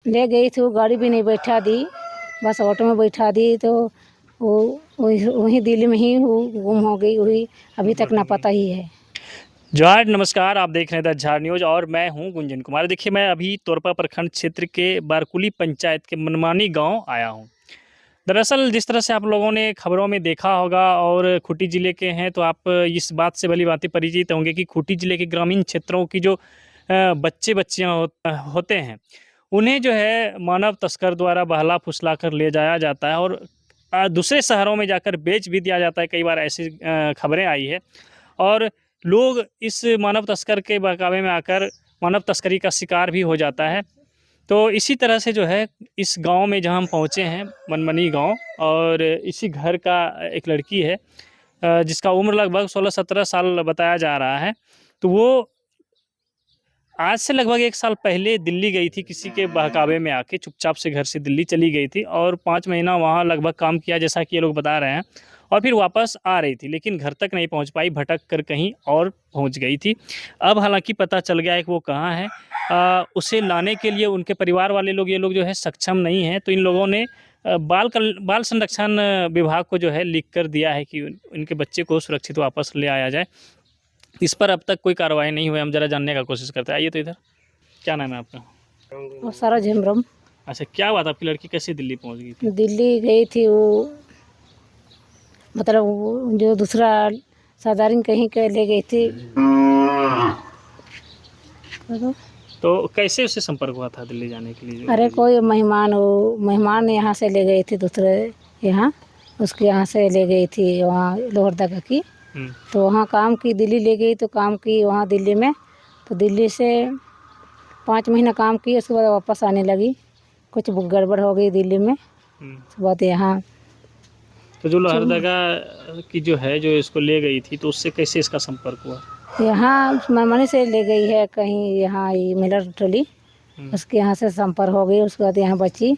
ले गई थी, वो गाड़ी भी नहीं बैठा दी, बस ऑटो में बैठा दी। तो वो वहीं दिल्ली में ही वो गुम हो गई, वही अभी तक ना पता ही है। जोहार, नमस्कार। आप देख रहे हैं द झार न्यूज़ और मैं हूं गुंजन कुमार। देखिए, मैं अभी तोरपा प्रखंड क्षेत्र के बारकुली पंचायत के मनमानी गांव आया हूं। दरअसल जिस तरह से आप लोगों ने खबरों में देखा होगा और खूंटी ज़िले के हैं तो आप इस बात से भली भांति परिचित होंगे कि खूंटी ज़िले के ग्रामीण क्षेत्रों की जो बच्चे बच्चियाँ होते हैं, उन्हें जो है मानव तस्कर द्वारा बहला फुसला कर ले जाया जाता है और दूसरे शहरों में जाकर बेच भी दिया जाता है। कई बार ऐसी खबरें आई है और लोग इस मानव तस्कर के बहकावे में आकर मानव तस्करी का शिकार भी हो जाता है। तो इसी तरह से जो है इस गांव में जहां हम पहुंचे हैं, मनमनी गांव, और इसी घर का एक लड़की है जिसका उम्र लगभग 16-17 साल बताया जा रहा है। तो वो आज से लगभग 1 साल पहले दिल्ली गई थी, किसी के बहकावे में आके चुपचाप से घर से दिल्ली चली गई थी और 5 महीना वहाँ लगभग काम किया, जैसा कि ये लोग बता रहे हैं, और फिर वापस आ रही थी, लेकिन घर तक नहीं पहुँच पाई, भटक कर कहीं और पहुँच गई थी। अब हालांकि पता चल गया है कि वो कहाँ है। उसे लाने के लिए उनके परिवार वाले लोग, ये लोग जो है सक्षम नहीं हैं, तो इन लोगों ने बाल संरक्षण विभाग को जो है लिख कर दिया है कि उनके बच्चे को सुरक्षित वापस ले आया जाए। इस पर अब तक कोई कार्रवाई नहीं हुई। हम ज़रा जानने का कोशिश करते हैं। आइए तो इधर। क्या नाम है आपका? और सारा झिमरम। अच्छा, क्या बात, आपकी लड़की कैसे दिल्ली पहुंच गई थी? दिल्ली गई थी वो, मतलब वो जो दूसरा साधारण कहीं के ले गई थी। तो कैसे उससे संपर्क हुआ था दिल्ली जाने के लिए? अरे कोई मेहमान, वो मेहमान यहाँ से ले गई थी दूसरे यहाँ, उसके यहाँ से ले गई थी वहाँ लोहरदगा की। तो वहाँ काम की, दिल्ली ले गई तो काम की वहाँ दिल्ली में। तो दिल्ली से 5 महीना काम की, उसके बाद वापस आने लगी। कुछ गड़बड़ हो गई दिल्ली में, उसके बाद यहाँ। तो जो लोहरदगा की जो है, जो इसको ले गई थी, तो उससे कैसे इसका संपर्क हुआ? यहाँ मनमानी से ले गई है कहीं, यहाँ महिला टोली, उसके यहाँ से संपर्क हो गई। उसके बाद यहाँ बची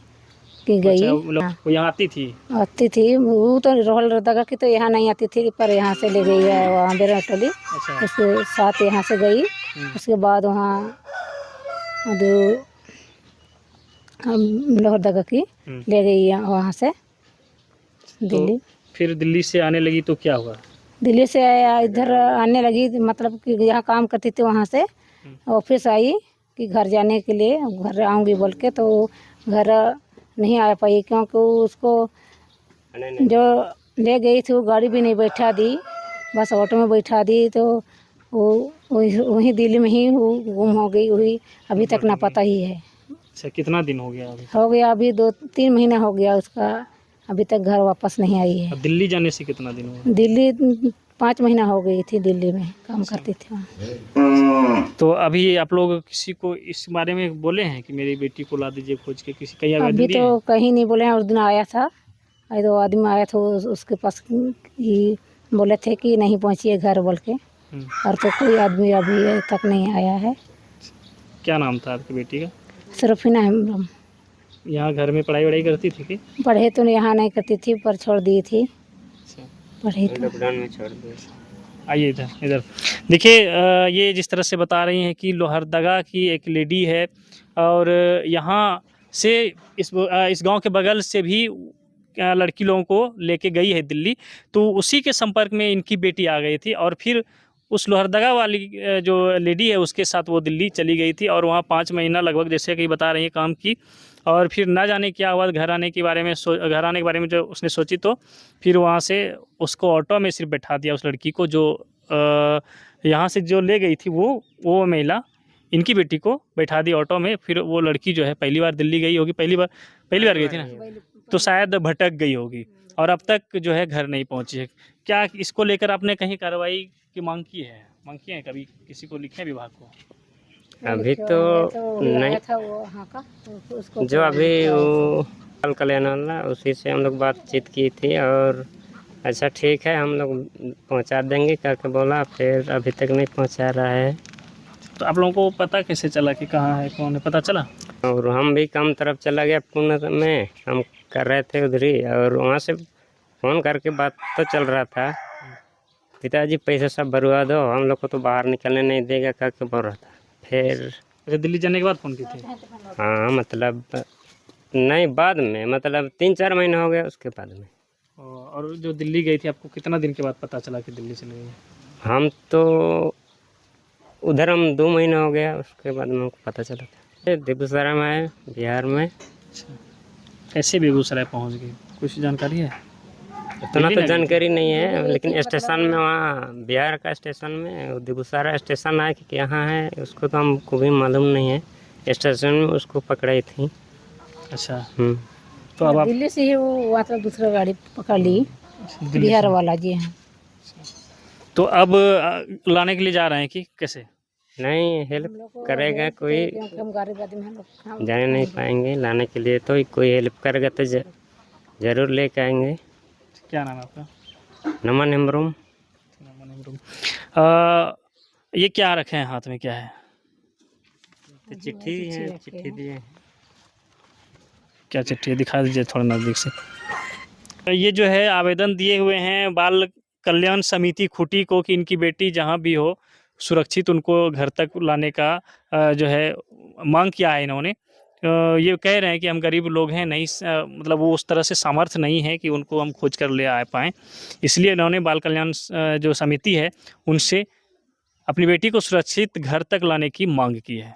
कि गई। अच्छा, वो यहाँ आती थी वो तो लोहरदगा की, तो यहाँ नहीं आती थी, पर यहाँ से ले गई है वहाँ महिला टोली। अच्छा। उसके साथ यहाँ से गई। उसके बाद वहाँ जो लोहरदगा की ले गई वहाँ से दिल्ली। तो फिर दिल्ली से आने लगी तो क्या हुआ? दिल्ली से इधर आने लगी, मतलब कि यहाँ काम करती थी, वहाँ से ऑफिस आई कि घर जाने के लिए, घर आऊँगी बोल के। तो घर नहीं आ पाई, क्योंकि उसको जो ले गई थी वो गाड़ी भी नहीं बैठा दी, बस ऑटो में बैठा दी। तो वो वहीं दिल्ली में ही वो गुम हो गई, वही अभी तक ना पता ही है। अच्छा, कितना दिन हो गया अभी? हो गया अभी 2-3 महीना हो गया उसका, अभी तक घर वापस नहीं आई है। अब दिल्ली जाने से कितना दिन हुआ? दिल्ली 5 महीना हो गई थी, दिल्ली में काम करती थी वहाँ। तो अभी आप लोग किसी को इस बारे में बोले हैं कि मेरी बेटी को ला दीजिए खोज के? किसी कहीं आवेदन अभी दिए तो हैं? कहीं नहीं बोले हैं। उस दिन आया था, 2 आदमी आया था, उसके पास ही बोले थे कि नहीं पहुँचिए घर बोल के। और तो कोई आदमी अभी तक नहीं आया है। क्या नाम था आपकी बेटी का? सरोफिना हेम्ब्रम। यहाँ घर में पढ़ाई वढ़ाई करती थी कि? पढ़े तो यहाँ नहीं करती थी, पर छोड़ दी थी। अच्छा, पढ़े तो लॉकडाउन में छोड़ दी। आइए इधर इधर। देखिए, ये जिस तरह से बता रही हैं कि लोहरदगा की एक लेडी है और यहाँ से इस गांव के बगल से भी लड़की लोगों को लेके गई है दिल्ली। तो उसी के संपर्क में इनकी बेटी आ गई थी और फिर उस लोहरदगा वाली जो लेडी है उसके साथ वो दिल्ली चली गई थी और वहाँ 5 महीना लगभग, जैसे कि बता रही है, काम की। और फिर ना जाने क्या हुआ, घर आने के बारे में जो उसने सोची, तो फिर वहाँ से उसको ऑटो में सिर्फ बैठा दिया, उस लड़की को जो यहाँ से जो ले गई थी वो महिला इनकी बेटी को बैठा दी ऑटो में। फिर वो लड़की जो है पहली बार दिल्ली गई होगी, पहली बार गई थी ना, तो शायद भटक गई होगी और अब तक जो है घर नहीं पहुंची है। क्या इसको लेकर आपने कहीं कार्रवाई की मांग की है कभी? किसी को लिखे विभाग को? अभी तो नहीं था वो वहाँ का, तो उसको जो अभी वो कल्याण वाला, उसी से हम लोग बातचीत की थी और अच्छा ठीक है हम लोग पहुंचा देंगे करके बोला, फिर अभी तक नहीं पहुंचा रहा है। तो आप लोगों को पता कैसे चला कि कहाँ है, कौन है, पता चला? और हम भी काम तरफ चला गया, पुणे में हम कर रहे थे उधर ही, और वहाँ से फ़ोन करके बात तो चल रहा था, पिताजी पैसे सब भरवा दो, हम लोग को तो बाहर निकलने नहीं देगा करके बोल रहा था। फिर अच्छा, दिल्ली जाने के बाद फ़ोन की थी? हाँ मतलब नहीं, बाद में, मतलब 3-4 महीने हो गए उसके बाद में। और जो दिल्ली गई थी आपको कितना दिन के बाद पता चला कि दिल्ली चली गई है? हम तो उधर हम 2 महीने हो गया, उसके बाद में हमको पता चला था। ये बेगूसराय में है, बिहार में। अच्छा, कैसे बेगूसराय पहुंच गई, कुछ जानकारी है? इतना दिल्ली तो ना गई जानकारी नहीं है, लेकिन स्टेशन में, वहाँ बिहार का स्टेशन में बेगूसराय स्टेशन है कि यहाँ है, उसको तो हमको भी मालूम नहीं है। स्टेशन में उसको पकड़ाई थी। अच्छा, हम्म। तो अब आप दिल्ली से ही वो मतलब दूसरा गाड़ी पकड़ ली, दिल्ली बिहार से, वाला जी हाँ। तो अब लाने के लिए जा रहे हैं कि कैसे? नहीं, हेल्प करेगा कोई, क्योंकि हम गरीब आदमी हैं लोग। जाने नहीं पाएंगे। लाने के लिए तो कोई हेल्प करेगा तो ज़रूर लेके आएंगे। क्या नाम है आपका? नमन हेम्ब्रोम। ये क्या रखे हैं हाथ में, क्या है? तो चिट्ठी है, चिट्ठी दिए हैं। क्या चिट्ठी है, दिखा दीजिए थोड़ा नज़दीक से। ये जो है आवेदन दिए हुए हैं बाल कल्याण समिति खूंटी को कि इनकी बेटी जहाँ भी हो सुरक्षित उनको घर तक लाने का जो है मांग किया है इन्होंने। ये कह रहे हैं कि हम गरीब लोग हैं, नहीं मतलब वो उस तरह से सामर्थ्य नहीं है कि उनको हम खोज कर ले आ पाएँ, इसलिए इन्होंने बाल कल्याण जो समिति है उनसे अपनी बेटी को सुरक्षित घर तक लाने की मांग की है।